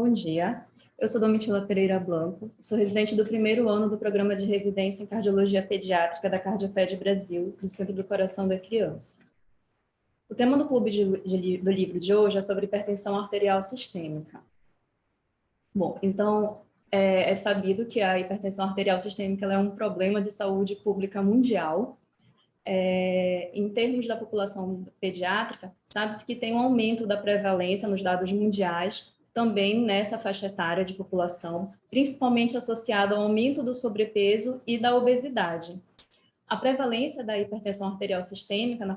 Bom dia, eu sou Domitila Pereira Blanco, sou residente do primeiro ano do Programa de Residência em Cardiologia Pediátrica da Cardioped Brasil, do Centro do Coração da Criança. O tema do clube do livro de hoje é sobre hipertensão arterial sistêmica. Bom, então, é sabido que a hipertensão arterial sistêmica é um problema de saúde pública mundial. Em termos da população pediátrica, sabe-se que tem um aumento da prevalência nos dados mundiais, também nessa faixa etária de população, principalmente associado ao aumento do sobrepeso e da obesidade. A prevalência da hipertensão arterial sistêmica na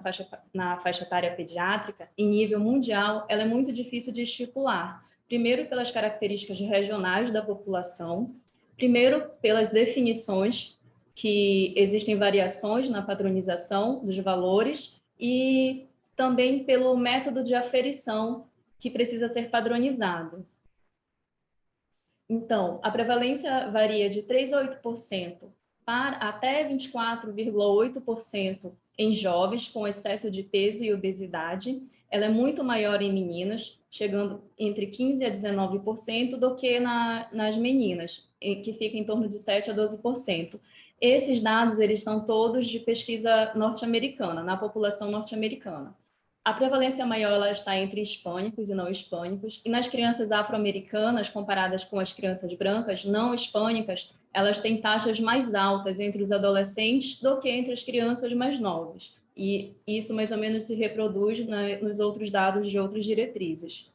faixa etária pediátrica, em nível mundial, ela é muito difícil de estipular. Primeiro, pelas características regionais da população, primeiro, pelas definições, que existem variações na padronização dos valores, e também pelo método de aferição, que precisa ser padronizado. Então, a prevalência varia de 3 a 8%, para até 24,8% em jovens com excesso de peso e obesidade. Ela é muito maior em meninas, chegando entre 15% a 19% do que nas meninas, que fica em torno de 7% a 12%. Esses dados, eles são todos de pesquisa norte-americana, na população norte-americana. A prevalência maior ela está entre hispânicos e não hispânicos, e nas crianças afro-americanas, comparadas com as crianças brancas não hispânicas, elas têm taxas mais altas entre os adolescentes do que entre as crianças mais novas. E isso mais ou menos se reproduz nos outros dados de outras diretrizes.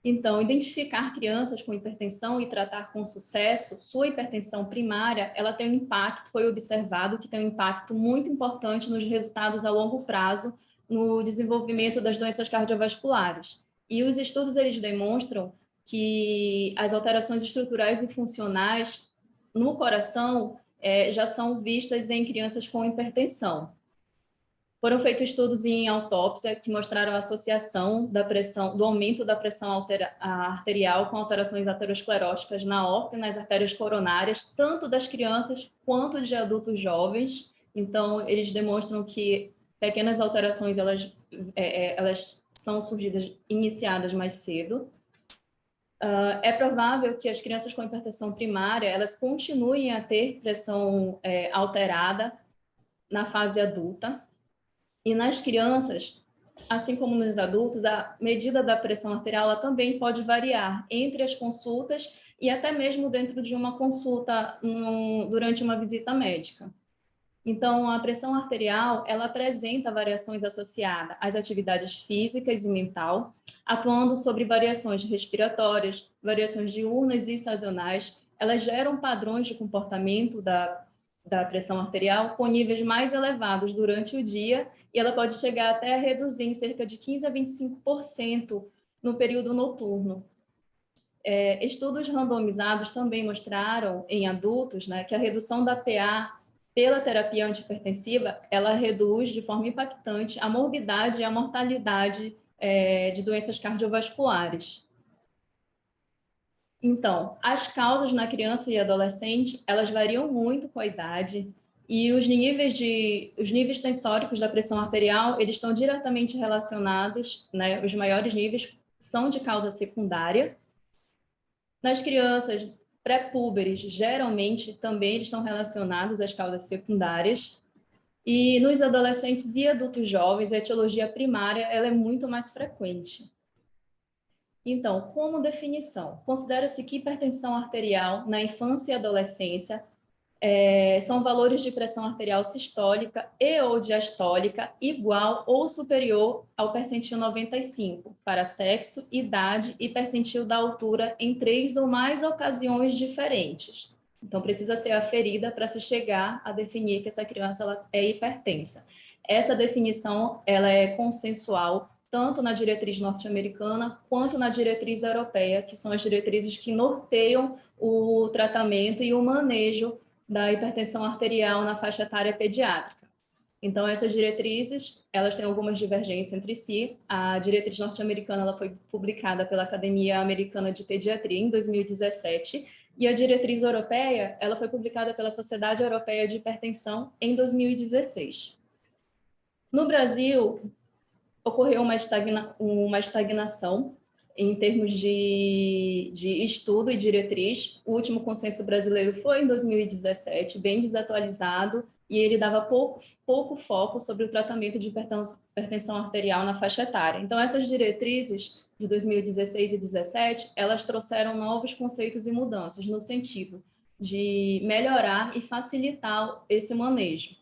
Então, identificar crianças com hipertensão e tratar com sucesso sua hipertensão primária, ela tem um impacto, foi observado que tem um impacto muito importante nos resultados a longo prazo no desenvolvimento das doenças cardiovasculares. E os estudos, eles demonstram que as alterações estruturais e funcionais no coração já são vistas em crianças com hipertensão. Foram feitos estudos em autópsia que mostraram a associação do aumento da pressão arterial com alterações ateroscleróticas na aorta e nas artérias coronárias, tanto das crianças quanto de adultos jovens. Então, eles demonstram que pequenas alterações elas são iniciadas mais cedo. É provável que as crianças com hipertensão primária elas continuem a ter pressão alterada na fase adulta. E nas crianças, assim como nos adultos, a medida da pressão arterial ela também pode variar entre as consultas e até mesmo dentro de uma consulta durante uma visita médica. Então, a pressão arterial, ela apresenta variações associadas às atividades físicas e mental, atuando sobre variações respiratórias, variações diurnas e sazonais. Elas geram padrões de comportamento da pressão arterial com níveis mais elevados durante o dia, e ela pode chegar até a reduzir em cerca de 15% a 25% no período noturno. Estudos randomizados também mostraram em adultos, né, que a redução da PA pela terapia antihipertensiva, ela reduz de forma impactante a morbidade e a mortalidade de doenças cardiovasculares. Então, as causas na criança e adolescente, elas variam muito com a idade, e os níveis tensóricos da pressão arterial, eles estão diretamente relacionados, né, os maiores níveis são de causa secundária. Nas crianças pré-púberes, geralmente, também eles estão relacionados às causas secundárias. E nos adolescentes e adultos jovens, a etiologia primária ela é muito mais frequente. Então, como definição, considera-se que hipertensão arterial na infância e adolescência são valores de pressão arterial sistólica e ou diastólica igual ou superior ao percentil 95 para sexo, idade e percentil da altura em 3 ou mais ocasiões diferentes. Então, precisa ser aferida para se chegar a definir que essa criança ela é hipertensa. Essa definição ela é consensual tanto na diretriz norte-americana quanto na diretriz europeia, que são as diretrizes que norteiam o tratamento e o manejo da hipertensão arterial na faixa etária pediátrica. Então, essas diretrizes, elas têm algumas divergências entre si. A diretriz norte-americana ela foi publicada pela Academia Americana de Pediatria em 2017, e a diretriz europeia ela foi publicada pela Sociedade Europeia de Hipertensão em 2016. No Brasil, ocorreu uma estagnação em termos de estudo e diretriz. O último consenso brasileiro foi em 2017, bem desatualizado, e ele dava pouco foco sobre o tratamento de hipertensão arterial na faixa etária. Então, essas diretrizes de 2016 e 2017, elas trouxeram novos conceitos e mudanças no sentido de melhorar e facilitar esse manejo.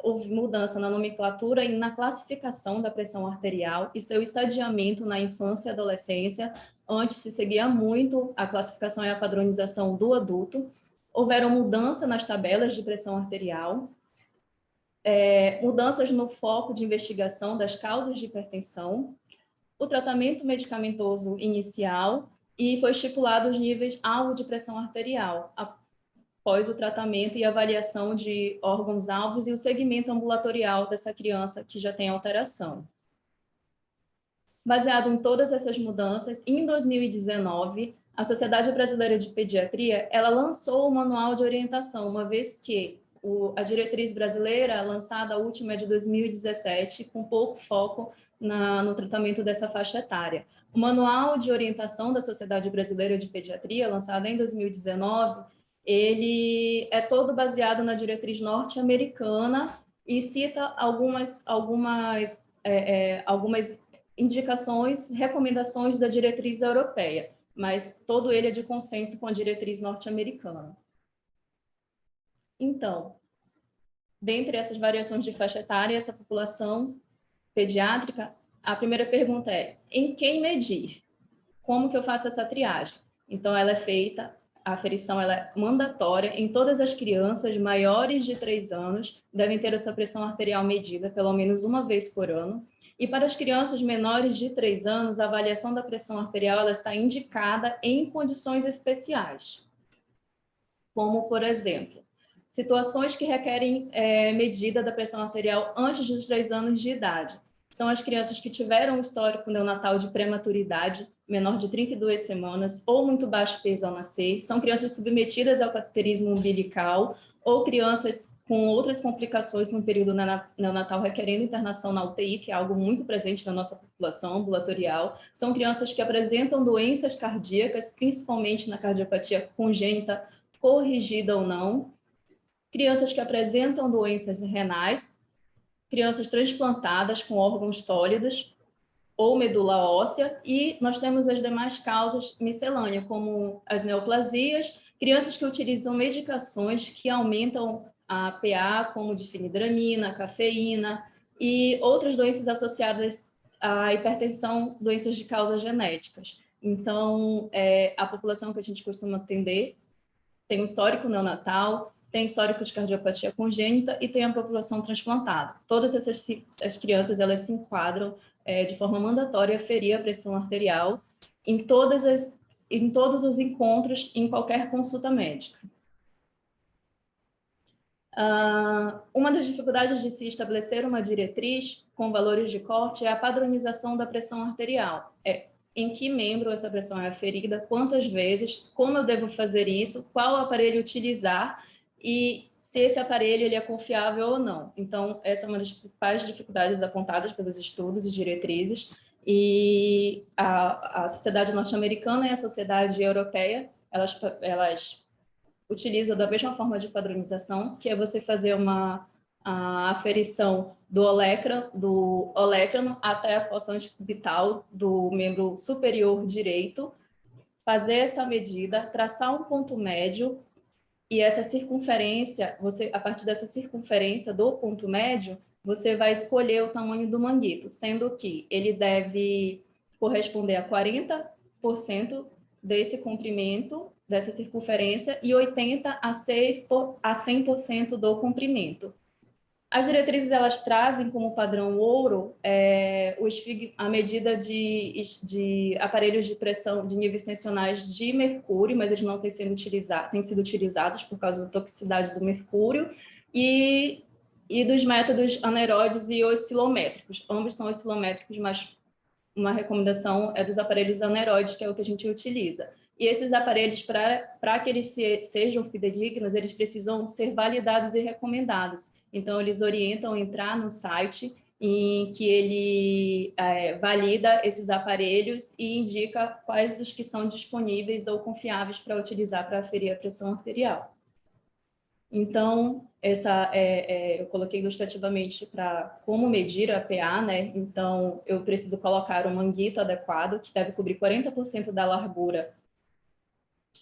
Houve mudança na nomenclatura e na classificação da pressão arterial e seu estadiamento na infância e adolescência. Antes se seguia muito a classificação e a padronização do adulto. Houveram mudanças nas tabelas de pressão arterial, mudanças no foco de investigação das causas de hipertensão, o tratamento medicamentoso inicial e foi estipulado os níveis alvo de pressão arterial, após o tratamento e avaliação de órgãos-alvos e o segmento ambulatorial dessa criança que já tem alteração. Baseado em todas essas mudanças, em 2019, a Sociedade Brasileira de Pediatria ela lançou o Manual de Orientação, uma vez que a diretriz brasileira, lançada a última é de 2017, com pouco foco no tratamento dessa faixa etária. O Manual de Orientação da Sociedade Brasileira de Pediatria, lançado em 2019, ele é todo baseado na diretriz norte-americana e cita algumas indicações, recomendações da diretriz europeia, mas todo ele é de consenso com a diretriz norte-americana. Então, dentre essas variações de faixa etária, essa população pediátrica, a primeira pergunta é: em quem medir? Como que eu faço essa triagem? Então, ela é feita, a aferição ela é mandatória em todas as crianças maiores de 3 anos, devem ter a sua pressão arterial medida pelo menos uma vez por ano. E para as crianças menores de 3 anos, a avaliação da pressão arterial ela está indicada em condições especiais, como, por exemplo, situações que requerem medida da pressão arterial antes dos 3 anos de idade. São as crianças que tiveram um histórico neonatal de prematuridade, menor de 32 semanas, ou muito baixo peso ao nascer. São crianças submetidas ao cateterismo umbilical, ou crianças com outras complicações no período neonatal requerendo internação na UTI, que é algo muito presente na nossa população ambulatorial. São crianças que apresentam doenças cardíacas, principalmente na cardiopatia congênita, corrigida ou não. Crianças que apresentam doenças renais, crianças transplantadas com órgãos sólidos ou medula óssea, e nós temos as demais causas miscelâneas, como as neoplasias, crianças que utilizam medicações que aumentam a PA, como difenidramina, cafeína, e outras doenças associadas à hipertensão, doenças de causas genéticas. Então, a população que a gente costuma atender tem um histórico neonatal, tem histórico de cardiopatia congênita e tem a população transplantada. Todas essas crianças, elas se enquadram de forma mandatória a ferir a pressão arterial em todos os encontros, em qualquer consulta médica. Uma das dificuldades de se estabelecer uma diretriz com valores de corte é a padronização da pressão arterial. Em que membro essa pressão é aferida, quantas vezes, como eu devo fazer isso, qual aparelho utilizar e se esse aparelho ele é confiável ou não. Então, essa é uma das principais dificuldades apontadas pelos estudos e diretrizes, e a sociedade norte-americana e a sociedade europeia, elas utilizam da mesma forma de padronização, que é você fazer a aferição do olecrano até a fossa antecubital do membro superior direito, fazer essa medida, traçar um ponto médio, e essa circunferência, a partir dessa circunferência do ponto médio, você vai escolher o tamanho do manguito, sendo que ele deve corresponder a 40% desse comprimento, dessa circunferência, e 80% a 100% do comprimento. As diretrizes, elas trazem como padrão ouro a medida de aparelhos de pressão de níveis tensionais de mercúrio, mas eles não têm sido utilizados por causa da toxicidade do mercúrio, e dos métodos aneróides e oscilométricos. Ambos são oscilométricos, mas uma recomendação é dos aparelhos aneróides, que é o que a gente utiliza. E esses aparelhos, para que eles sejam fidedignos, eles precisam ser validados e recomendados. Então, eles orientam a entrar no site em que ele valida esses aparelhos e indica quais os que são disponíveis ou confiáveis para utilizar para aferir a pressão arterial. Então, eu coloquei ilustrativamente para como medir a PA, né? Então, eu preciso colocar um manguito adequado, que deve cobrir 40% da largura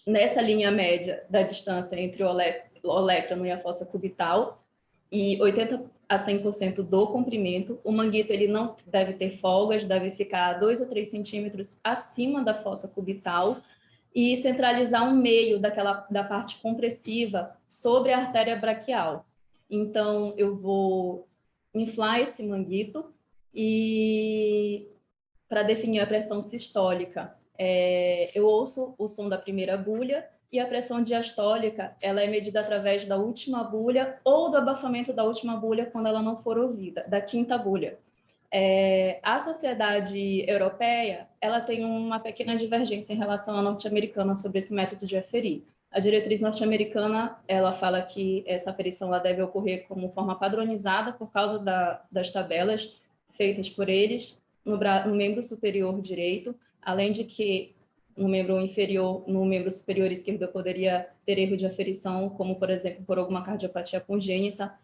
nessa linha média da distância entre o olecrano e a fossa cubital, e 80 a 100% do comprimento. O manguito ele não deve ter folgas, deve ficar 2 a 3 centímetros acima da fossa cubital, e centralizar um meio da parte compressiva sobre a artéria braquial. Então, eu vou inflar esse manguito e para definir a pressão sistólica, eu ouço o som da primeira agulha e a pressão diastólica ela é medida através da última agulha ou do abafamento da última agulha quando ela não for ouvida, da quinta agulha. A sociedade europeia ela tem uma pequena divergência em relação à norte-americana sobre esse método de aferir. A diretriz norte-americana ela fala que essa aferição ela deve ocorrer como forma padronizada por causa das tabelas feitas por eles no membro superior direito, além de que no membro inferior, no membro superior esquerdo poderia ter erro de aferição, como por exemplo por alguma cardiopatia congênita,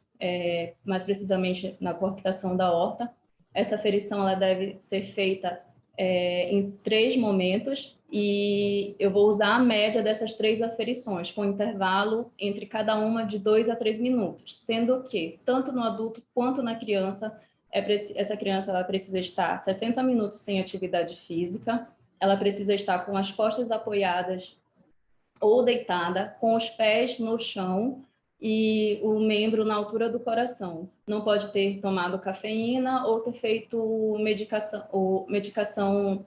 mais precisamente na coarctação da aorta. Essa aferição ela deve ser feita em 3 momentos e eu vou usar a média dessas 3 aferições, com intervalo entre cada uma de 2 a 3 minutos, sendo que, tanto no adulto quanto na criança, essa criança ela precisa estar 60 minutos sem atividade física, ela precisa estar com as costas apoiadas ou deitada, com os pés no chão, e o membro na altura do coração. Não pode ter tomado cafeína ou ter feito medicação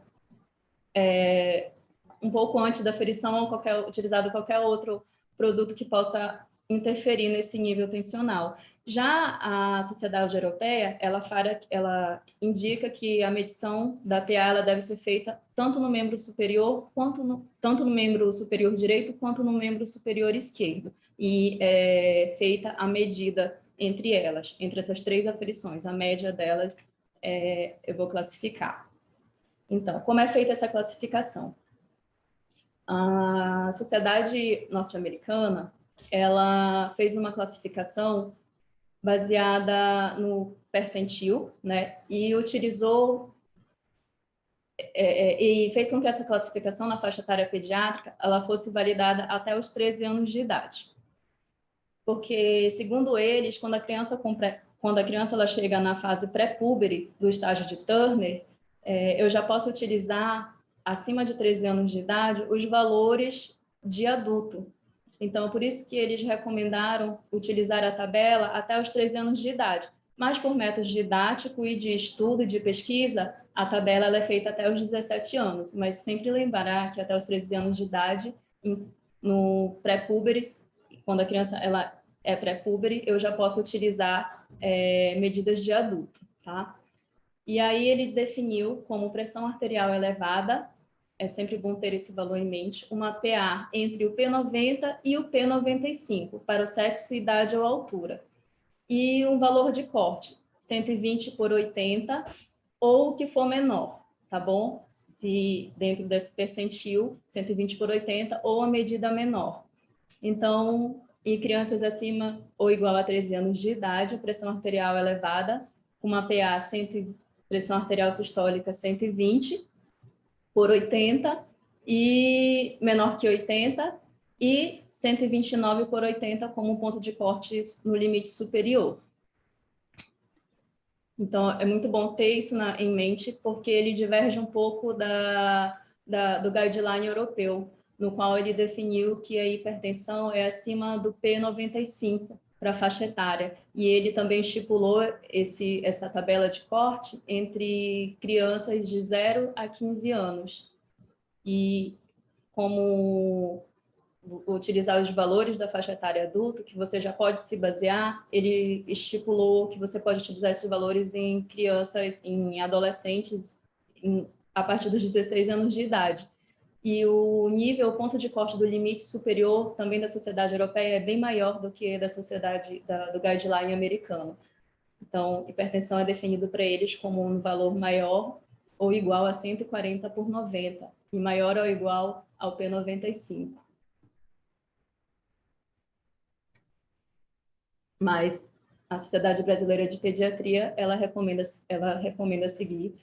um pouco antes da aferição ou utilizado qualquer outro produto que possa interferir nesse nível tensional. Já a Sociedade Europeia, ela indica que a medição da PA ela deve ser feita tanto no membro superior tanto no membro superior direito quanto no membro superior esquerdo, e é feita a medida entre elas, entre essas 3 aferições. A média delas eu vou classificar. Então, como é feita essa classificação? A Sociedade Norte-Americana ela fez uma classificação baseada no percentil, né? E utilizou e fez com que essa classificação na faixa etária pediátrica ela fosse validada até os 13 anos de idade. Porque, segundo eles, quando a criança ela chega na fase pré-púbere, do estágio de Turner, eu já posso utilizar, acima de 13 anos de idade, os valores de adulto. Então, por isso que eles recomendaram utilizar a tabela até os 13 anos de idade. Mas, por método didático e de estudo e de pesquisa, a tabela ela é feita até os 17 anos. Mas sempre lembrar que até os 13 anos de idade, no pré-púberes, quando a criança ela é pré-púbere, eu já posso utilizar medidas de adulto, tá? E aí ele definiu como pressão arterial elevada, é sempre bom ter esse valor em mente, uma PA entre o P90 e o P95, para o sexo, idade ou altura. E um valor de corte, 120 por 80, ou o que for menor, tá bom? Se dentro desse percentil, 120 por 80, ou a medida menor. Então, em crianças acima ou igual a 13 anos de idade, pressão arterial elevada, com uma PA, pressão arterial sistólica 120 por 80 e menor que 80, e 129 por 80 como ponto de corte no limite superior. Então, é muito bom ter isso em mente, porque ele diverge um pouco do guideline europeu, no qual ele definiu que a hipertensão é acima do P95 para a faixa etária. E ele também estipulou essa tabela de corte entre crianças de 0 a 15 anos. E como utilizar os valores da faixa etária adulta, que você já pode se basear, ele estipulou que você pode utilizar esses valores em crianças, em adolescentes, a partir dos 16 anos de idade. E o ponto de corte do limite superior também da sociedade europeia é bem maior do que da sociedade do guideline americano. Então, hipertensão é definido para eles como um valor maior ou igual a 140/90 e maior ou igual ao P95. Mas a Sociedade Brasileira de Pediatria, ela recomenda seguir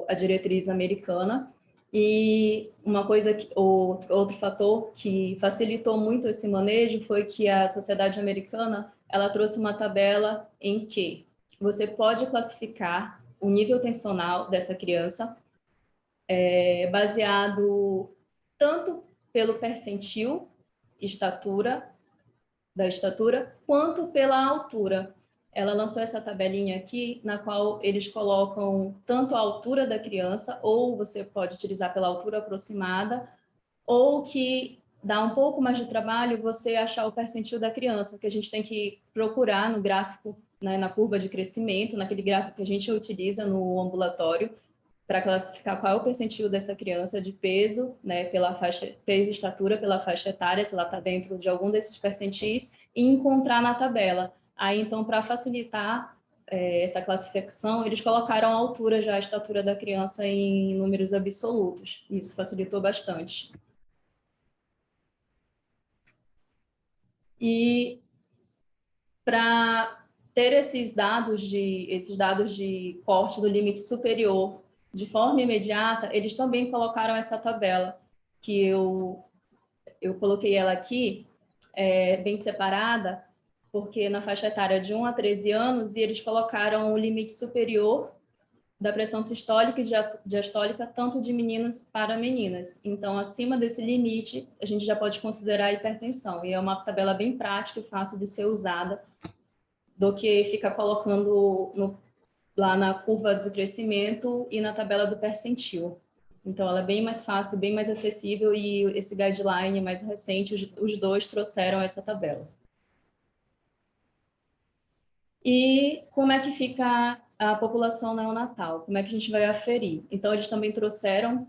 a diretriz americana. E uma coisa outro fator que facilitou muito esse manejo foi que a Sociedade Americana, ela trouxe uma tabela em que você pode classificar o nível tensional dessa criança baseado tanto pelo percentil da estatura, quanto pela altura. Ela lançou essa tabelinha aqui, na qual eles colocam tanto a altura da criança, ou você pode utilizar pela altura aproximada, ou que dá um pouco mais de trabalho você achar o percentil da criança, que a gente tem que procurar no gráfico, né, na curva de crescimento, naquele gráfico que a gente utiliza no ambulatório, para classificar qual é o percentil dessa criança de peso, né, pela faixa, peso e estatura, pela faixa etária, se ela está dentro de algum desses percentis, e encontrar na tabela. Aí, então, para facilitar essa classificação, eles colocaram a altura já, a estatura da criança em números absolutos. Isso facilitou bastante. E para ter esses dados de corte do limite superior de forma imediata, eles também colocaram essa tabela, que eu coloquei ela aqui, bem separada, porque na faixa etária de 1 a 13 anos, e eles colocaram o limite superior da pressão sistólica e diastólica, tanto de meninos para meninas. Então, acima desse limite, a gente já pode considerar hipertensão, e é uma tabela bem prática e fácil de ser usada, do que ficar colocando lá na curva do crescimento e na tabela do percentil. Então, ela é bem mais fácil, bem mais acessível, e esse guideline mais recente, os dois trouxeram essa tabela. E como é que fica a população neonatal? Como é que a gente vai aferir? Então, eles também trouxeram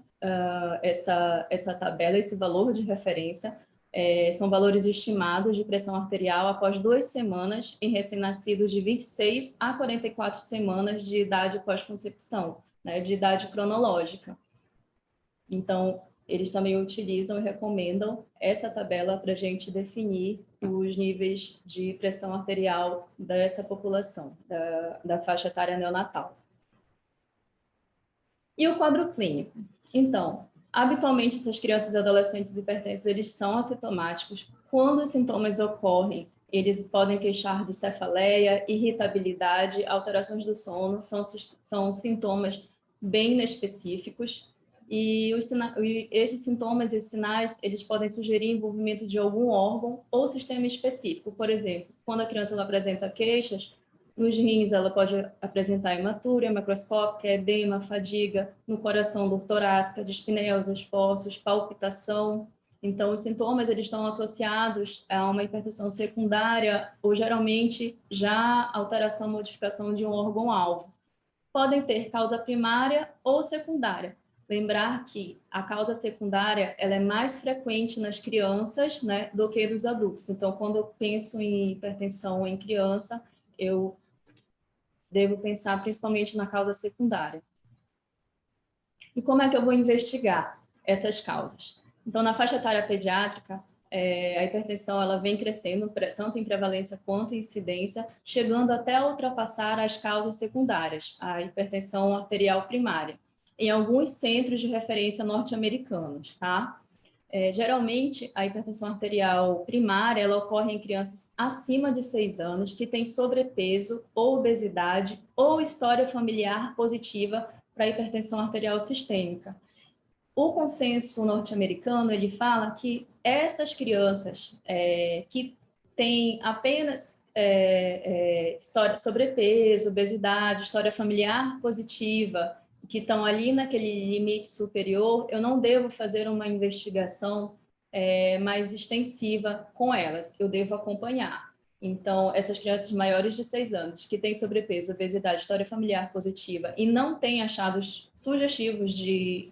essa tabela, esse valor de referência. São valores estimados de pressão arterial após 2 semanas em recém-nascidos de 26 a 44 semanas de idade pós-concepção, né, de idade cronológica. Então, eles também utilizam e recomendam essa tabela para a gente definir os níveis de pressão arterial dessa população, da faixa etária neonatal. E o quadro clínico? Então, habitualmente, essas crianças e adolescentes hipertensos, eles são assintomáticos. Quando os sintomas ocorrem, eles podem queixar de cefaleia, irritabilidade, alterações do sono, são sintomas bem inespecíficos. E esses sintomas e sinais, eles podem sugerir envolvimento de algum órgão ou sistema específico. Por exemplo, quando a criança ela apresenta queixas, nos rins, ela pode apresentar hematúria macroscópica, edema, fadiga. No coração, dor torácica, dispneia, esforços, palpitação. Então, os sintomas eles estão associados a uma hipertensão secundária ou, geralmente, já alteração, modificação de um órgão-alvo. Podem ter causa primária ou secundária. Lembrar que a causa secundária ela é mais frequente nas crianças, né, do que nos adultos. Então, quando eu penso em hipertensão em criança, eu devo pensar principalmente na causa secundária. E como é que eu vou investigar essas causas? Então, na faixa etária pediátrica, a hipertensão ela vem crescendo, tanto em prevalência quanto em incidência, chegando até ultrapassar as causas secundárias, a hipertensão arterial primária, em alguns centros de referência norte-americanos, tá? Geralmente, a hipertensão arterial primária ela ocorre em crianças acima de 6 anos que têm sobrepeso ou obesidade ou história familiar positiva para hipertensão arterial sistêmica. O consenso norte-americano ele fala que essas crianças que têm apenas história sobrepeso, obesidade, história familiar positiva, que estão ali naquele limite superior, eu não devo fazer uma investigação mais extensiva com elas, eu devo acompanhar. Então, essas crianças maiores de 6 anos, que têm sobrepeso, obesidade, história familiar positiva e não têm achados sugestivos de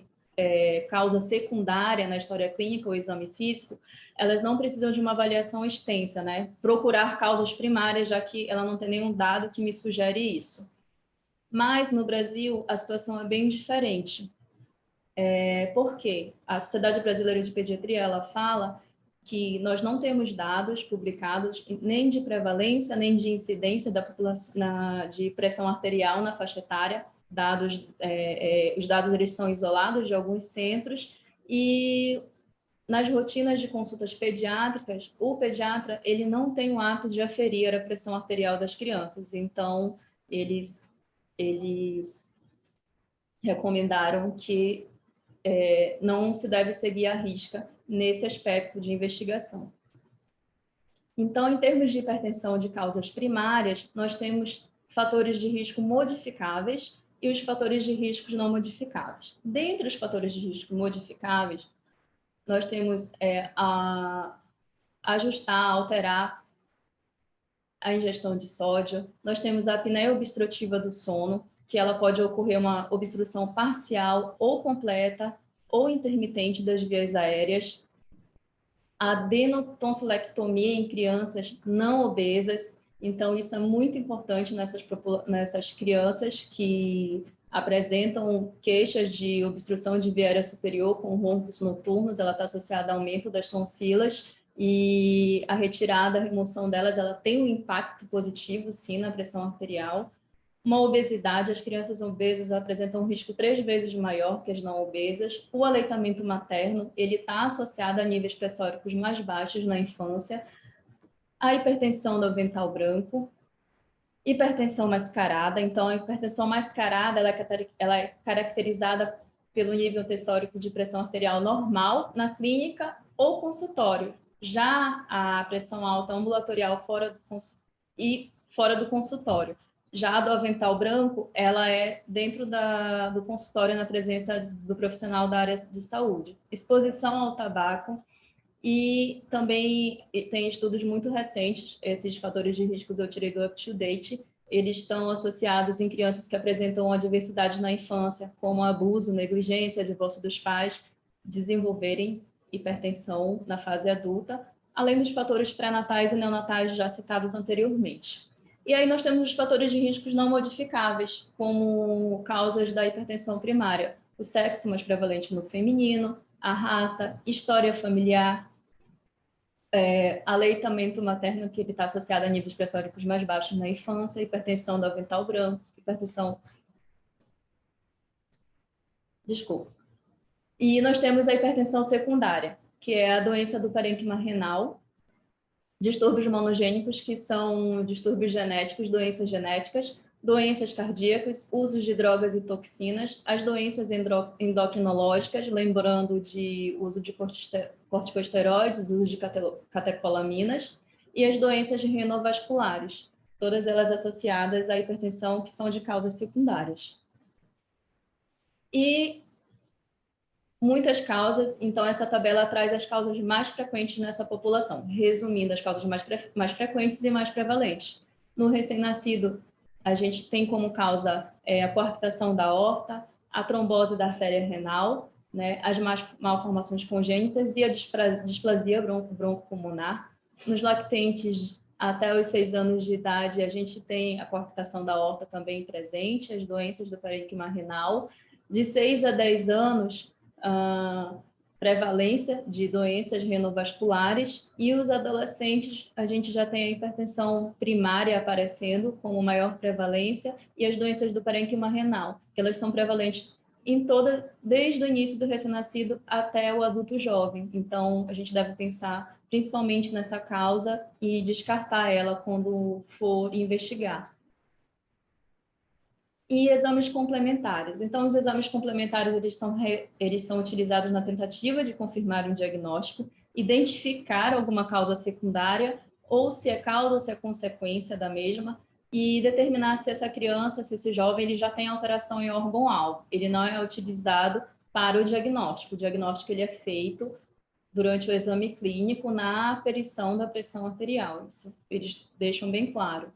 causa secundária na história clínica, o exame físico, elas não precisam de uma avaliação extensa, né? Procurar causas primárias, já que ela não tem nenhum dado que me sugere isso. Mas, no Brasil, a situação é bem diferente. Por quê? A Sociedade Brasileira de Pediatria, ela fala que nós não temos dados publicados nem de prevalência, nem de incidência da população, de pressão arterial na faixa etária. Os dados eles são isolados de alguns centros e nas rotinas de consultas pediátricas, o pediatra ele não tem o hábito de aferir a pressão arterial das crianças. Então, eles recomendaram que não se deve seguir à risca nesse aspecto de investigação. Então, em termos de hipertensão de causas primárias, nós temos fatores de risco modificáveis e os fatores de risco não modificáveis. Dentre os fatores de risco modificáveis, nós temos ajustar, alterar a ingestão de sódio, nós temos a apneia obstrutiva do sono, que ela pode ocorrer uma obstrução parcial ou completa ou intermitente das vias aéreas, a adenotonsilectomia em crianças não obesas, então isso é muito importante nessas crianças que apresentam queixas de obstrução de via aérea superior com roncos noturnos, ela está associada ao aumento das tonsilas, e a retirada, a remoção delas, ela tem um impacto positivo, sim, na pressão arterial. Uma obesidade, as crianças obesas apresentam um risco 3 vezes maior que as não obesas. O aleitamento materno, ele está associado a níveis pressóricos mais baixos na infância. A hipertensão do avental branco, hipertensão mascarada. Então, a hipertensão mascarada, ela é caracterizada pelo nível tessórico de pressão arterial normal na clínica ou consultório. Já a pressão alta ambulatorial fora do consultório. Já a do avental branco, ela é dentro do consultório, na presença do profissional da área de saúde. Exposição ao tabaco, e também tem estudos muito recentes, esses fatores de risco eu tirei do UpToDate, eles estão associados em crianças que apresentam adversidade na infância, como abuso, negligência, divórcio dos pais, desenvolverem hipertensão na fase adulta, além dos fatores pré-natais e neonatais já citados anteriormente. E aí nós temos os fatores de riscos não modificáveis, como causas da hipertensão primária, o sexo mais prevalente no feminino, a raça, história familiar, aleitamento materno, que ele está associado a níveis pressóricos mais baixos na infância, hipertensão do avental branco, E nós temos a hipertensão secundária, que é a doença do parênquima renal, distúrbios monogênicos, que são distúrbios genéticos, doenças genéticas, doenças cardíacas, usos de drogas e toxinas, as doenças endocrinológicas, lembrando de uso de corticosteroides, uso de catecolaminas, e as doenças renovasculares, todas elas associadas à hipertensão, que são de causas secundárias. E muitas causas, então essa tabela traz as causas mais frequentes nessa população, resumindo as causas mais frequentes e mais prevalentes. No recém-nascido, a gente tem como causa a coarctação da aorta, a trombose da artéria renal, né, as malformações congênitas e a displasia broncopulmonar. Nos lactentes até os 6 anos de idade, a gente tem a coarctação da aorta também presente, as doenças do parênquima renal. De 6 a 10 anos, prevalência de doenças renovasculares, e os adolescentes, a gente já tem a hipertensão primária aparecendo como maior prevalência, e as doenças do parênquima renal, que elas são prevalentes desde o início do recém-nascido até o adulto jovem. Então, a gente deve pensar principalmente nessa causa e descartar ela quando for investigar. E exames complementares. Então, os exames complementares, eles são utilizados na tentativa de confirmar um diagnóstico, identificar alguma causa secundária, ou se é causa ou se é consequência da mesma, e determinar se essa criança, se esse jovem, ele já tem alteração em órgão-alvo. Ele não é utilizado para o diagnóstico. O diagnóstico ele é feito durante o exame clínico na aferição da pressão arterial. Isso eles deixam bem claro.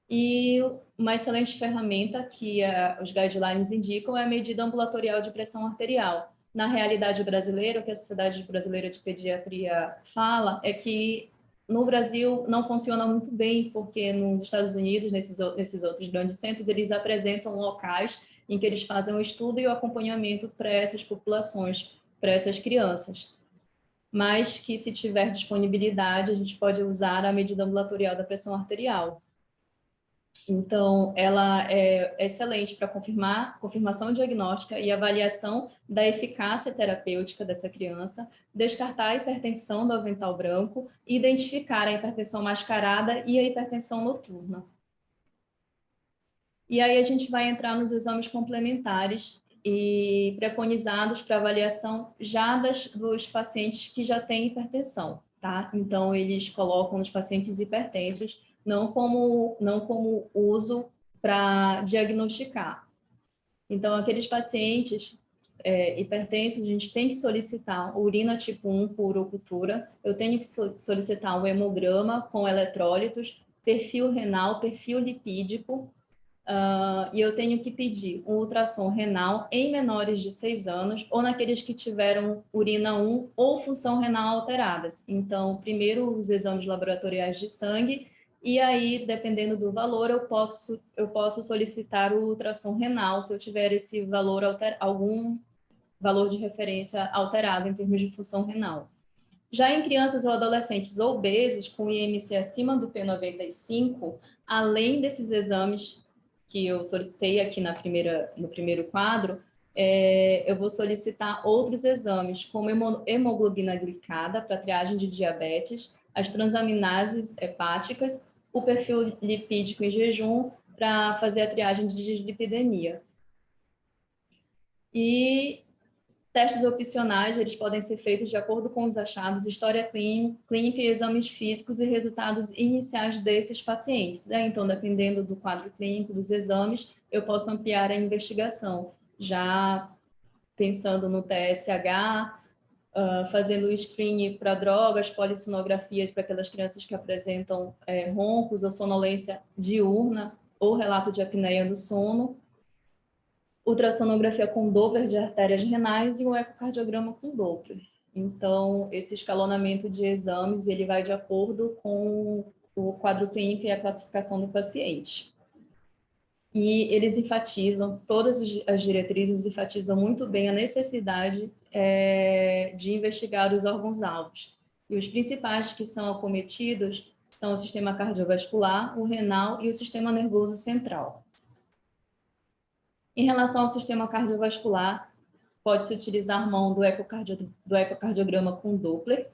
E uma excelente ferramenta que os guidelines indicam é a medida ambulatorial de pressão arterial. na realidade brasileira, o que a Sociedade Brasileira de Pediatria fala é que no Brasil não funciona muito bem, porque nos Estados Unidos, nesses outros grandes centros, eles apresentam locais em que eles fazem o estudo e o acompanhamento para essas populações, para essas crianças. Mas que, se tiver disponibilidade, a gente pode usar a medida ambulatorial da pressão arterial. Então, ela é excelente para confirmação diagnóstica e avaliação da eficácia terapêutica dessa criança, descartar a hipertensão do avental branco e identificar a hipertensão mascarada e a hipertensão noturna. E aí a gente vai entrar nos exames complementares e preconizados para avaliação já dos pacientes que já têm hipertensão, tá? Então, eles colocam os pacientes hipertensos não como uso para diagnosticar. Então, aqueles pacientes hipertensos, a gente tem que solicitar urina tipo 1 por urocultura, eu tenho que solicitar um hemograma com eletrólitos, perfil renal, perfil lipídico, e eu tenho que pedir um ultrassom renal em menores de 6 anos ou naqueles que tiveram urina 1 ou função renal alteradas. Então, primeiro os exames laboratoriais de sangue e aí, dependendo do valor, eu posso solicitar o ultrassom renal se eu tiver esse valor algum valor de referência alterado em termos de função renal. Já em crianças ou adolescentes obesos com IMC acima do P95, além desses exames que eu solicitei aqui no primeiro quadro, eu vou solicitar outros exames, como hemoglobina glicada para triagem de diabetes, as transaminases hepáticas, o perfil lipídico em jejum para fazer a triagem de dislipidemia. E testes opcionais, eles podem ser feitos de acordo com os achados, história clínica e exames físicos e resultados iniciais desses pacientes. Então, dependendo do quadro clínico dos exames, eu posso ampliar a investigação, já pensando no TSH, fazendo o screening para drogas, polissonografias para aquelas crianças que apresentam roncos ou sonolência diurna ou relato de apneia do sono, ultrassonografia com Doppler de artérias renais e o ecocardiograma com Doppler. Então, esse escalonamento de exames, ele vai de acordo com o quadro clínico e a classificação do paciente. E eles enfatizam, todas as diretrizes enfatizam muito bem a necessidade de investigar os órgãos-alvos. E os principais que são acometidos são o sistema cardiovascular, o renal e o sistema nervoso central. Em relação ao sistema cardiovascular, pode-se utilizar a mão do ecocardiograma com Doppler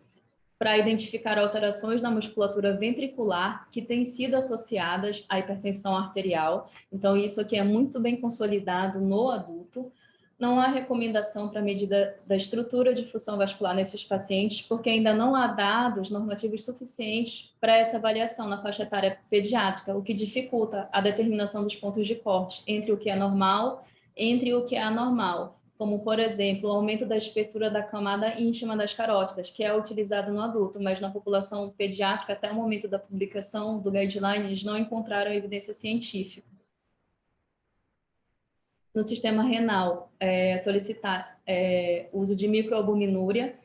para identificar alterações na musculatura ventricular que têm sido associadas à hipertensão arterial. Então, isso aqui é muito bem consolidado no adulto. Não há recomendação para medida da estrutura de função vascular nesses pacientes, porque ainda não há dados normativos suficientes para essa avaliação na faixa etária pediátrica, o que dificulta a determinação dos pontos de corte entre o que é normal e o que é anormal, como, por exemplo, o aumento da espessura da camada íntima das carótidas, que é utilizado no adulto, mas na população pediátrica, até o momento da publicação do guideline, eles não encontraram evidência científica. No sistema renal, solicitar uso de microalbuminúria,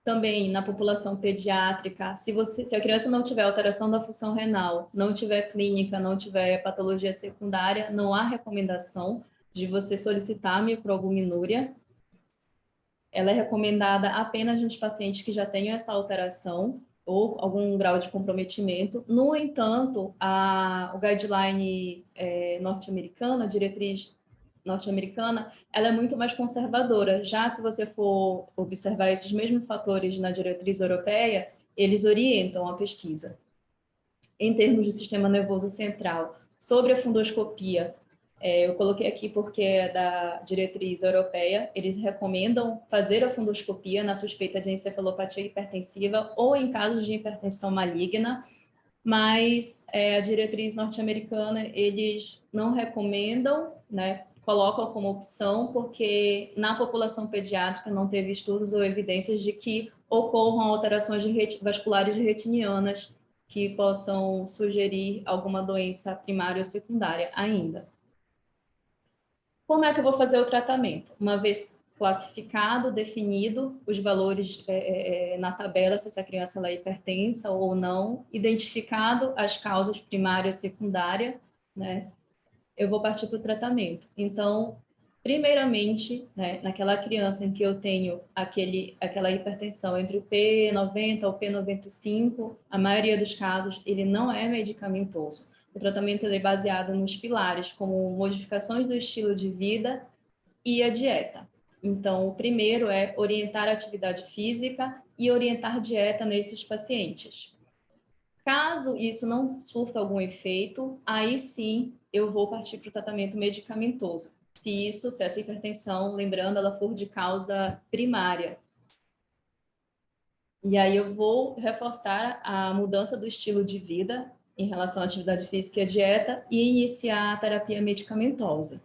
também na população pediátrica, se a criança não tiver alteração da função renal, não tiver clínica, não tiver patologia secundária, não há recomendação de você solicitar microalbuminúria. Ela é recomendada apenas nos pacientes que já tenham essa alteração ou algum grau de comprometimento. No entanto, o guideline norte-americana, a diretriz norte-americana, ela é muito mais conservadora. Já se você for observar esses mesmos fatores na diretriz europeia, eles orientam a pesquisa. Em termos de sistema nervoso central, sobre a fundoscopia, eu coloquei aqui porque é da diretriz europeia, eles recomendam fazer a fundoscopia na suspeita de encefalopatia hipertensiva ou em casos de hipertensão maligna, mas a diretriz norte-americana, eles não recomendam, né, colocam como opção, porque na população pediátrica não teve estudos ou evidências de que ocorram alterações vasculares retinianas que possam sugerir alguma doença primária ou secundária ainda. Como é que eu vou fazer o tratamento? Uma vez classificado, definido os valores na tabela, se essa criança ela é hipertensa ou não, identificado as causas primária e secundária, né? Eu vou partir para o tratamento. Então, primeiramente, né, naquela criança em que eu tenho aquela hipertensão entre o P90 ou P95, a maioria dos casos ele não é medicamentoso. O tratamento ele é baseado nos pilares, como modificações do estilo de vida e a dieta. Então, o primeiro é orientar a atividade física e orientar dieta nesses pacientes. Caso isso não surta algum efeito, aí sim eu vou partir para o tratamento medicamentoso. Se essa hipertensão, lembrando, ela for de causa primária. E aí eu vou reforçar a mudança do estilo de vida em relação à atividade física e à dieta e iniciar a terapia medicamentosa.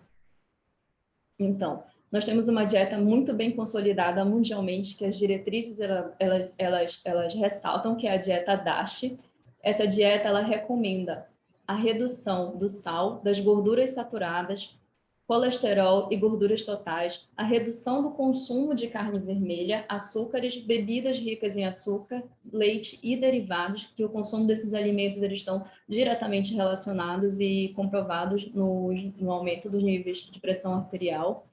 Então, nós temos uma dieta muito bem consolidada mundialmente, que as diretrizes elas ressaltam, que é a dieta DASH. Essa dieta ela recomenda a redução do sal, das gorduras saturadas, colesterol e gorduras totais, a redução do consumo de carne vermelha, açúcares, bebidas ricas em açúcar, leite e derivados, que o consumo desses alimentos eles estão diretamente relacionados e comprovados no aumento dos níveis de pressão arterial.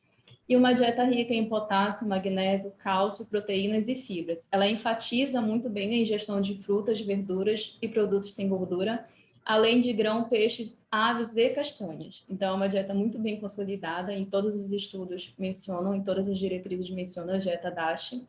E uma dieta rica em potássio, magnésio, cálcio, proteínas e fibras. Ela enfatiza muito bem a ingestão de frutas, verduras e produtos sem gordura, além de grão, peixes, aves e castanhas. Então, é uma dieta muito bem consolidada, em todos os estudos mencionam, em todas as diretrizes mencionam a dieta DASH.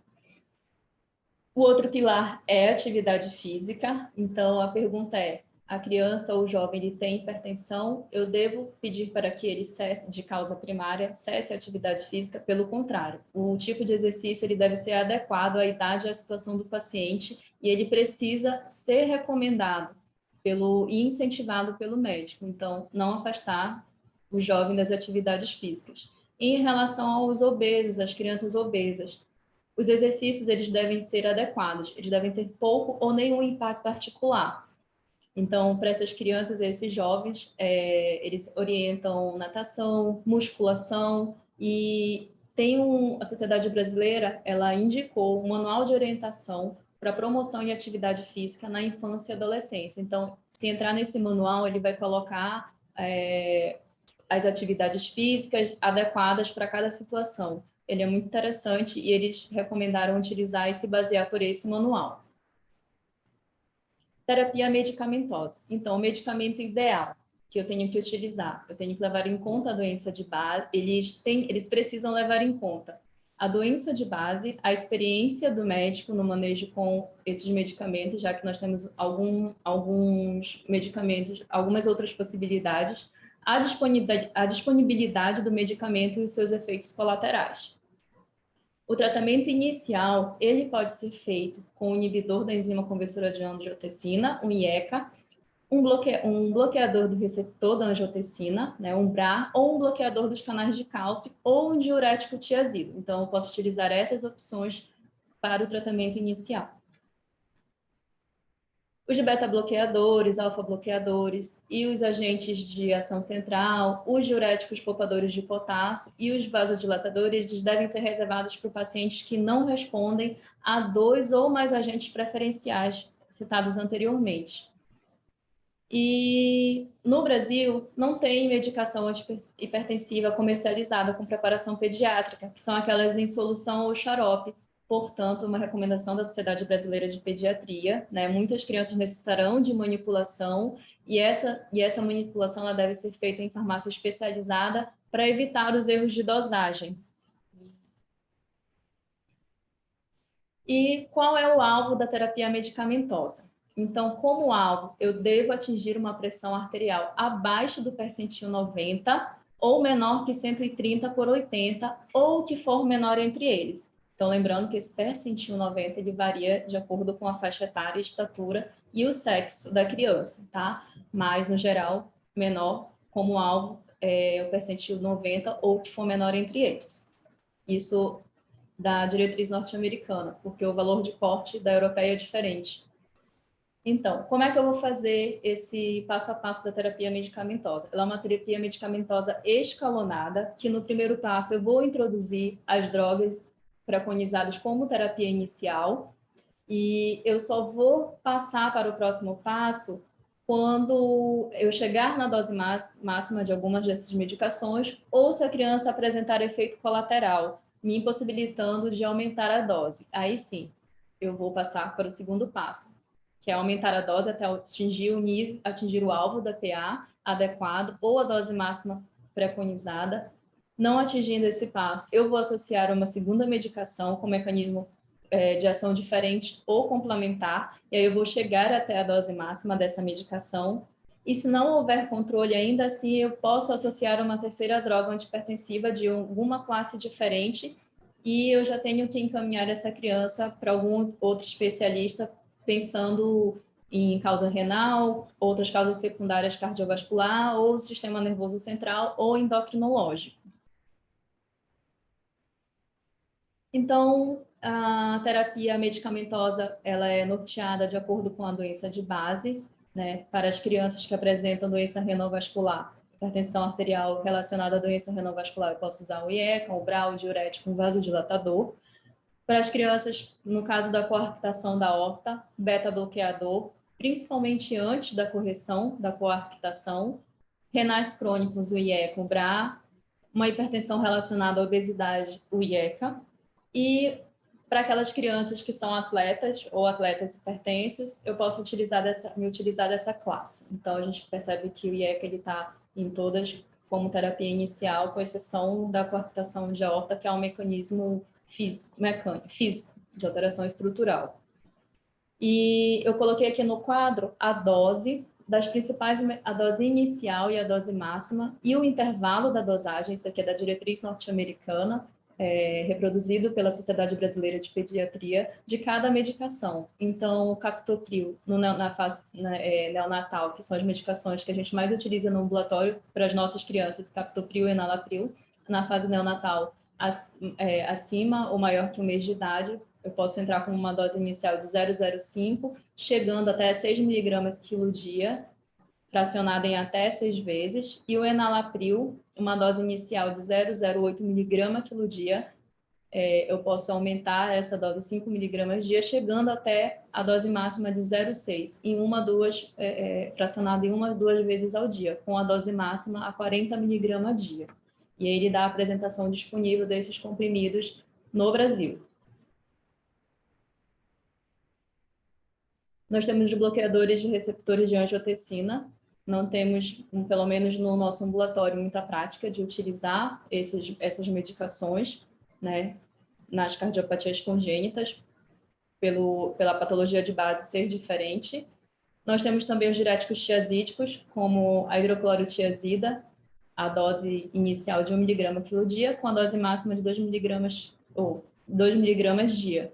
O outro pilar é atividade física. Então, a pergunta é, a criança ou o jovem ele tem hipertensão, eu devo pedir para que ele cesse de causa primária, cesse a atividade física? Pelo contrário, o tipo de exercício ele deve ser adequado à idade e à situação do paciente e ele precisa ser recomendado e incentivado pelo médico. Então, não afastar o jovem das atividades físicas. Em relação aos obesos, às crianças obesas, os exercícios eles devem ser adequados, eles devem ter pouco ou nenhum impacto articular. Então, para essas crianças, esses jovens, eles orientam natação, musculação e a Sociedade Brasileira, ela indicou um manual de orientação para promoção e atividade física na infância e adolescência. Então, se entrar nesse manual, ele vai colocar as atividades físicas adequadas para cada situação. Ele é muito interessante e eles recomendaram utilizar e se basear por esse manual. Terapia medicamentosa. Então, o medicamento ideal que eu tenho que utilizar, eu tenho que levar em conta a doença de base, eles precisam levar em conta a doença de base, a experiência do médico no manejo com esses medicamentos, já que nós temos alguns medicamentos, algumas outras possibilidades, a disponibilidade do medicamento e os seus efeitos colaterais. O tratamento inicial, ele pode ser feito com o inibidor da enzima conversora de angiotensina, um IECA, um bloqueador do receptor da angiotensina, né, um BRA, ou um bloqueador dos canais de cálcio, ou um diurético tiazida. Então, eu posso utilizar essas opções para o tratamento inicial. Os beta-bloqueadores, alfa-bloqueadores e os agentes de ação central, os diuréticos poupadores de potássio e os vasodilatadores, eles devem ser reservados para pacientes que não respondem a 2 ou mais agentes preferenciais citados anteriormente. E no Brasil, não tem medicação antihipertensiva comercializada com preparação pediátrica, que são aquelas em solução ou xarope. Portanto, uma recomendação da Sociedade Brasileira de Pediatria, né? Muitas crianças necessitarão de manipulação e essa manipulação ela deve ser feita em farmácia especializada para evitar os erros de dosagem. E qual é o alvo da terapia medicamentosa? Então, como alvo, eu devo atingir uma pressão arterial abaixo do percentil 90 ou menor que 130/80 ou que for menor entre eles. Então, lembrando que esse percentil 90 ele varia de acordo com a faixa etária, estatura e o sexo da criança, tá? Mas, no geral, menor como alvo é o percentil 90 ou que for menor entre eles. Isso da diretriz norte-americana, porque o valor de corte da europeia é diferente. Então, como é que eu vou fazer esse passo a passo da terapia medicamentosa? Ela é uma terapia medicamentosa escalonada, que no primeiro passo eu vou introduzir as drogas preconizadas como terapia inicial, e eu só vou passar para o próximo passo quando eu chegar na dose máxima de algumas dessas medicações, ou se a criança apresentar efeito colateral, me impossibilitando de aumentar a dose. Aí sim, eu vou passar para o segundo passo, que é aumentar a dose até atingir o nível, atingir o alvo da PA adequado ou a dose máxima preconizada. Não atingindo esse passo, eu vou associar uma segunda medicação com mecanismo de ação diferente ou complementar, e aí eu vou chegar até a dose máxima dessa medicação. E se não houver controle, ainda assim, eu posso associar uma terceira droga antipertensiva de alguma classe diferente, e eu já tenho que encaminhar essa criança para algum outro especialista, pensando em causa renal, outras causas secundárias cardiovascular, ou sistema nervoso central, ou endocrinológico. Então, a terapia medicamentosa, ela é norteada de acordo com a doença de base, né? Para as crianças que apresentam doença renovascular, hipertensão arterial relacionada à doença renovascular, eu posso usar o IECA, o BRA, o diurético, um vasodilatador. Para as crianças, no caso da coarctação da aorta, beta-bloqueador, principalmente antes da correção da coarctação, renais crônicos, o IECA, o BRA, uma hipertensão relacionada à obesidade, o IECA, e para aquelas crianças que são atletas ou atletas hipertensos, eu posso me utilizar dessa classe. Então, a gente percebe que o IECA está em todas como terapia inicial, com exceção da coarctação de aorta, que é um mecanismo físico, de alteração estrutural. E eu coloquei aqui no quadro a dose das principais, a dose inicial e a dose máxima, e o intervalo da dosagem, isso aqui é da diretriz norte-americana, reproduzido pela Sociedade Brasileira de Pediatria, de cada medicação. Então, o captopril, na fase neonatal, que são as medicações que a gente mais utiliza no ambulatório para as nossas crianças, captopril e enalapril, na fase neonatal, acima ou maior que 1 mês de idade, eu posso entrar com uma dose inicial de 0,05, chegando até 6 miligramas quilo dia, fracionada em até 6 vezes, e o enalapril, uma dose inicial de 0,08 miligrama quilo dia, eu posso aumentar essa dose 5 miligramas dia, chegando até a dose máxima de 0,6, fracionada em 1 a 2 vezes ao dia, com a dose máxima a 40 miligramas dia. E aí ele dá a apresentação disponível desses comprimidos no Brasil. Nós temos os bloqueadores de receptores de angiotensina. Não temos, pelo menos no nosso ambulatório, muita prática de utilizar essas medicações, né, nas cardiopatias congênitas, pela patologia de base ser diferente. Nós temos também os diuréticos tiazídicos, como a hidroclorotiazida, a dose inicial de 1 miligrama quilo dia, com a dose máxima de 2 miligramas, ou 2 miligramas dia,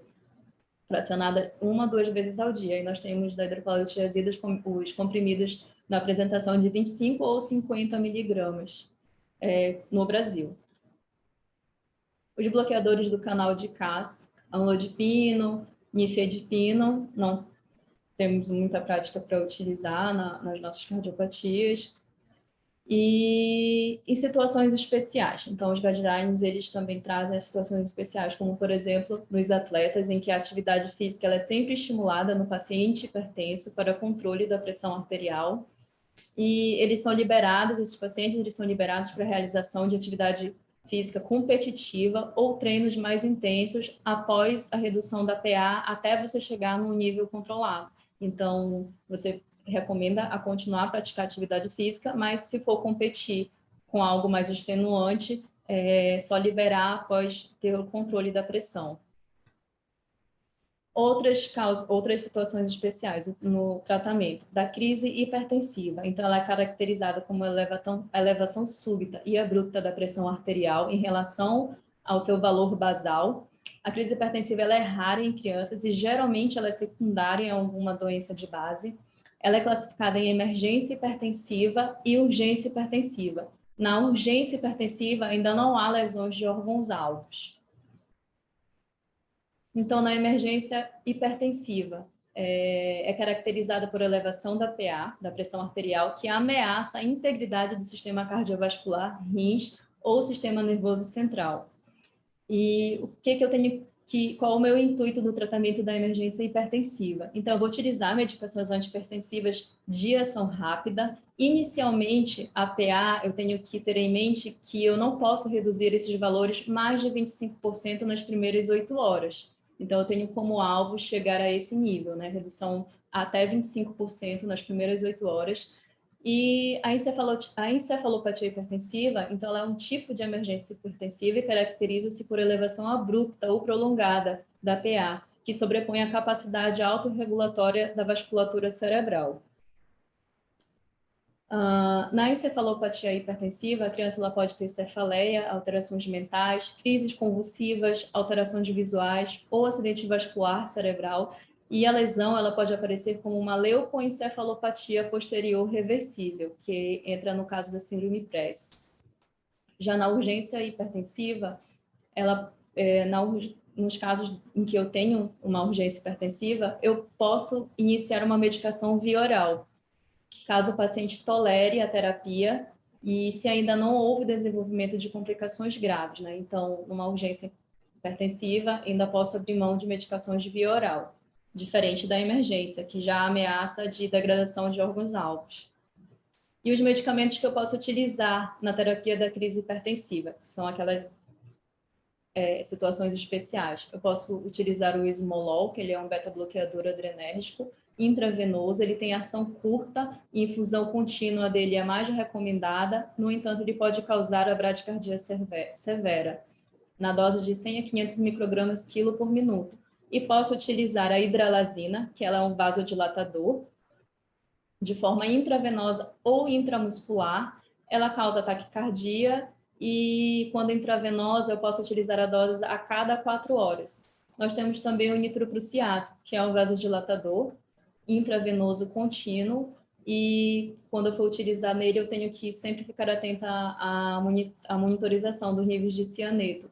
fracionada 1 a 2 vezes ao dia. E nós temos da hidroclorotiazida os comprimidos na apresentação de 25 ou 50 miligramas no Brasil. Os bloqueadores do canal de Cas, amlodipino, nifedipino, não temos muita prática para utilizar nas nossas cardiopatias. E em situações especiais. Então, os guidelines, eles também trazem as situações especiais, como, por exemplo, nos atletas, em que a atividade física ela é sempre estimulada no paciente hipertenso para controle da pressão arterial. E eles são liberados, esses pacientes, eles são liberados para a realização de atividade física competitiva ou treinos mais intensos após a redução da PA até você chegar num nível controlado. Então, você recomenda a continuar a praticar atividade física, mas se for competir com algo mais extenuante, só liberar após ter o controle da pressão. Outras situações especiais no tratamento da crise hipertensiva. Então, ela é caracterizada como elevação súbita e abrupta da pressão arterial em relação ao seu valor basal. A crise hipertensiva ela é rara em crianças e geralmente ela é secundária em alguma doença de base. Ela é classificada em emergência hipertensiva e urgência hipertensiva. Na urgência hipertensiva ainda não há lesões de órgãos-alvos. Então, na emergência hipertensiva, é caracterizada por elevação da PA, da pressão arterial, que ameaça a integridade do sistema cardiovascular, rins ou sistema nervoso central. E o que eu tenho qual é o meu intuito do tratamento da emergência hipertensiva? Então, eu vou utilizar medicações antihipertensivas de ação rápida. Inicialmente, a PA, eu tenho que ter em mente que eu não posso reduzir esses valores mais de 25% nas primeiras 8 horas. Então, eu tenho como alvo chegar a esse nível, né? Redução até 25% nas primeiras 8 horas. E a encefalopatia hipertensiva, então, ela é um tipo de emergência hipertensiva e caracteriza-se por elevação abrupta ou prolongada da PA, que sobrepõe a capacidade autorregulatória da vasculatura cerebral. Na encefalopatia hipertensiva, a criança ela pode ter cefaleia, alterações mentais, crises convulsivas, alterações visuais ou acidente vascular cerebral, e a lesão ela pode aparecer como uma leucoencefalopatia posterior reversível, que entra no caso da síndrome PRES. Já na urgência hipertensiva, nos casos em que eu tenho uma urgência hipertensiva, eu posso iniciar uma medicação via oral, caso o paciente tolere a terapia e se ainda não houve desenvolvimento de complicações graves, né? Então, numa urgência hipertensiva, ainda posso abrir mão de medicações de via oral, diferente da emergência, que já ameaça de degradação de órgãos-alvos. E os medicamentos que eu posso utilizar na terapia da crise hipertensiva, que são aquelas situações especiais. Eu posso utilizar o esmolol, que ele é um beta-bloqueador adrenérgico, intravenoso, ele tem ação curta e infusão contínua dele é a mais recomendada, no entanto, ele pode causar a bradicardia severa, na dose de 100 a 500 microgramas quilo por minuto. E posso utilizar a hidralazina, que ela é um vasodilatador, de forma intravenosa ou intramuscular, ela causa taquicardia e, quando intravenosa, eu posso utilizar a dose a cada 4 horas. Nós temos também o nitroprusiato, que é um vasodilatador intravenoso contínuo, e quando eu for utilizar nele, eu tenho que sempre ficar atenta à monitorização dos níveis de cianeto,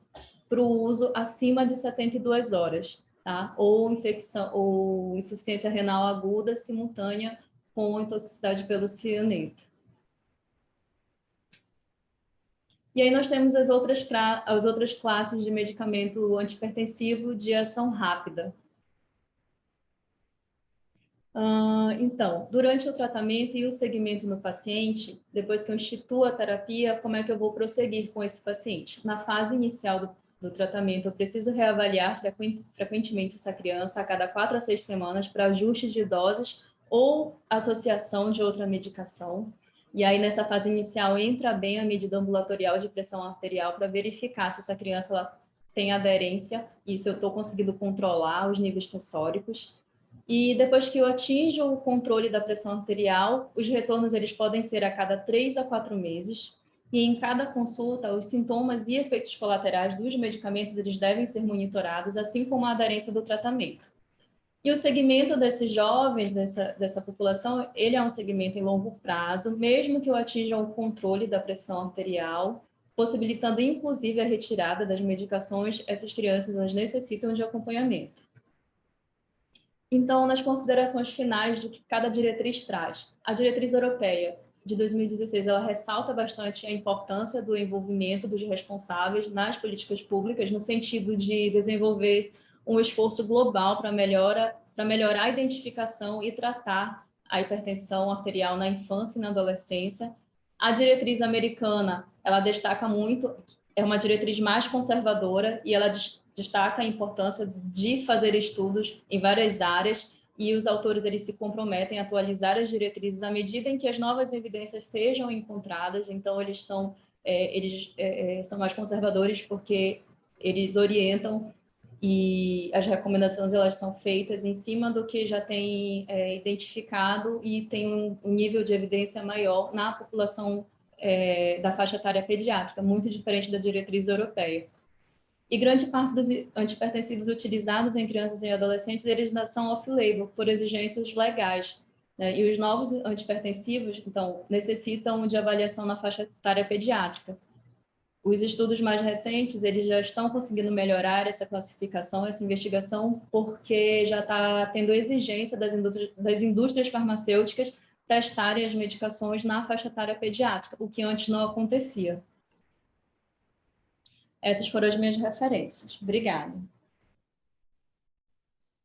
para o uso acima de 72 horas, tá? Ou infecção, ou insuficiência renal aguda simultânea com intoxicidade pelo cianeto. E aí nós temos as outras classes de medicamento antihipertensivo de ação rápida. Então, durante o tratamento e o segmento no paciente, depois que eu instituo a terapia, como é que eu vou prosseguir com esse paciente? Na fase inicial do tratamento, eu preciso reavaliar frequentemente essa criança a cada 4 a 6 semanas para ajuste de doses ou associação de outra medicação. E aí, nessa fase inicial, entra bem a medida ambulatorial de pressão arterial para verificar se essa criança ela tem aderência e se eu estou conseguindo controlar os níveis tensóricos. E depois que eu atinjo o controle da pressão arterial, os retornos eles podem ser a cada 3 a 4 meses. E em cada consulta, os sintomas e efeitos colaterais dos medicamentos eles devem ser monitorados, assim como a aderência do tratamento. E o segmento desses jovens, dessa população, ele é um segmento em longo prazo, mesmo que eu atinja o controle da pressão arterial, possibilitando inclusive a retirada das medicações, essas crianças elas necessitam de acompanhamento. Então, nas considerações finais do que cada diretriz traz, a diretriz europeia de 2016, ela ressalta bastante a importância do envolvimento dos responsáveis nas políticas públicas, no sentido de desenvolver um esforço global para melhorar a identificação e tratar a hipertensão arterial na infância e na adolescência. A diretriz americana, ela destaca muito, é uma diretriz mais conservadora e ela destaca a importância de fazer estudos em várias áreas, e os autores eles se comprometem a atualizar as diretrizes à medida em que as novas evidências sejam encontradas. Então, eles são mais conservadores porque eles orientam e as recomendações elas são feitas em cima do que já tem identificado e tem um nível de evidência maior na população da faixa etária pediátrica, muito diferente da diretriz europeia. E grande parte dos antihipertensivos utilizados em crianças e adolescentes, eles são off-label, por exigências legais, né? E os novos antihipertensivos, então, necessitam de avaliação na faixa etária pediátrica. Os estudos mais recentes, eles já estão conseguindo melhorar essa classificação, essa investigação, porque já está tendo exigência das indústrias farmacêuticas testarem as medicações na faixa etária pediátrica, o que antes não acontecia. Essas foram as minhas referências. Obrigada.